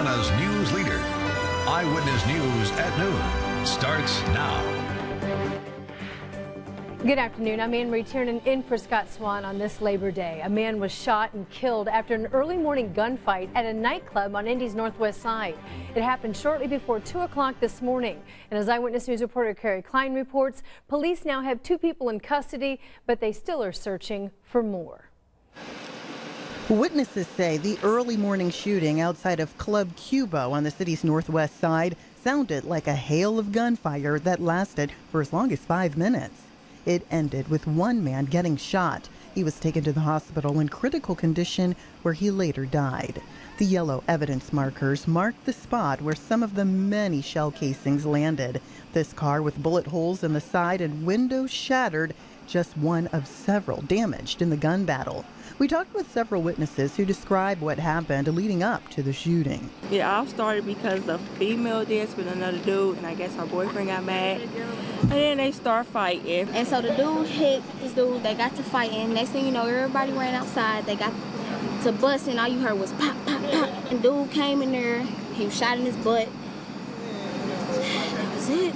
Louisiana's news leader. Eyewitness News at noon starts now. Good afternoon. I'm Ann Marie Tiernan in for Scott Swan on this Labor Day. A man was shot and killed after an early morning gunfight at a nightclub on Indy's northwest side. It happened shortly before 2 o'clock this morning. And as Eyewitness News reporter Carrie Klein reports, police now have 2 people in custody, but they still are searching for more. Witnesses say the early morning shooting outside of Club Cubo on the city's northwest side sounded like a hail of gunfire that lasted for as long as 5 minutes. It ended with one man getting shot. He was taken to the hospital in critical condition where he later died. The yellow evidence markers marked the spot where some of the many shell casings landed. This car with bullet holes in the side and windows shattered, just one of several damaged in the gun battle. We talked with several witnesses who describe what happened leading up to the shooting. It all started because the female danced with another dude, and I guess her boyfriend got mad, and then they start fighting. And so the dude hit this dude, they got to fighting. Next thing you know, everybody ran outside, they got to busting, all you heard was pop, pop, pop. And dude came in there, he was shot in his butt. That was it.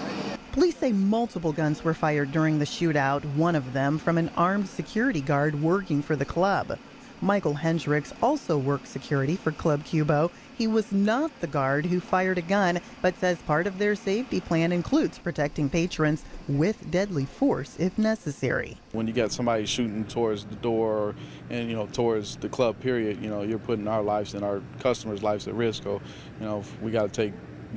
Police say multiple guns were fired during the shootout, one of them from an armed security guard working for the club. Michael Hendricks also worked security for Club Cubo. He was not the guard who fired a gun, but says part of their safety plan includes protecting patrons with deadly force if necessary. When you got somebody shooting towards the door and, towards the club period, you're putting our lives and our customers' lives at risk. So, we got to take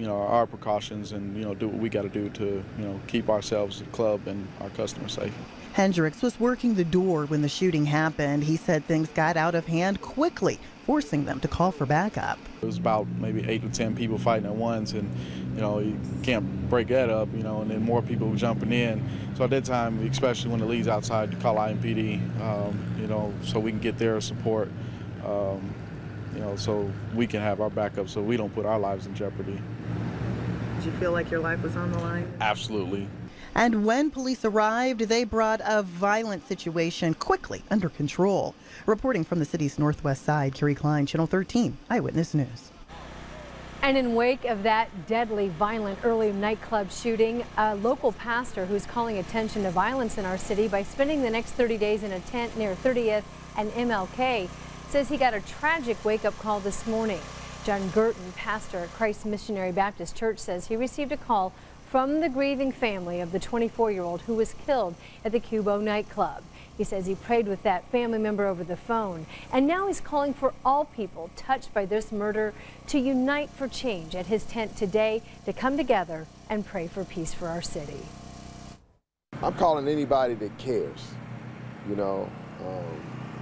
our precautions and, do what we got to do to, keep ourselves, the club, and our customers safe. Hendricks was working the door when the shooting happened. He said things got out of hand quickly, forcing them to call for backup. It was about maybe 8 to 10 people fighting at once, and, you can't break that up, and then more people were jumping in. So at that time, especially when the lead's outside, you call IMPD, so we can get their support, so we can have our backup so we don't put our lives in jeopardy. Did you feel like your life was on the line? Absolutely. And when police arrived, they brought a violent situation quickly under control. Reporting from the city's northwest side, Carrie Klein, Channel 13, Eyewitness News. And in wake of that deadly, violent early nightclub shooting, a local pastor who's calling attention to violence in our city by spending the next 30 days in a tent near 30th and MLK says he got a tragic wake-up call this morning. John Gurton, pastor at Christ Missionary Baptist Church, says he received a call from the grieving family of the 24-year-old who was killed at the Cubo nightclub. He says he prayed with that family member over the phone, and now he's calling for all people touched by this murder to unite for change at his tent today to come together and pray for peace for our city. I'm calling anybody that cares,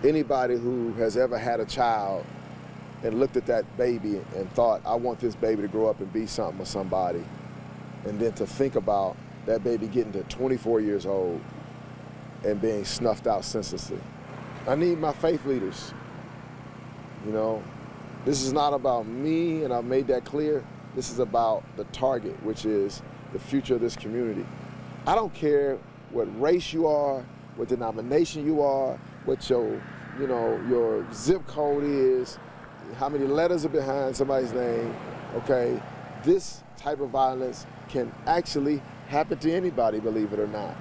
anybody who has ever had a child and looked at that baby and thought, I want this baby to grow up and be something or somebody. And then to think about that baby getting to 24 years old and being snuffed out senselessly. I need my faith leaders. This is not about me, and I've made that clear. This is about the target, which is the future of this community. I don't care what race you are, what denomination you are, what your zip code is, how many letters are behind somebody's name, okay? This type of violence can actually happen to anybody, believe it or not.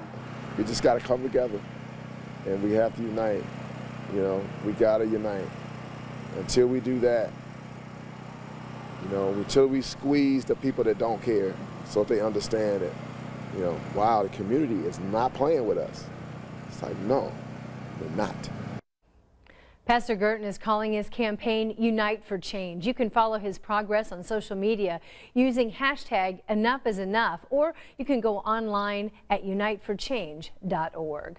We just got to come together, and we have to unite. We got to unite. Until we do that, until we squeeze the people that don't care so they understand it, wow, the community is not playing with us. It's like, no, they're not. Pastor Gurton is calling his campaign Unite for Change. You can follow his progress on social media using hashtag #EnoughIsEnough, or you can go online at uniteforchange.org.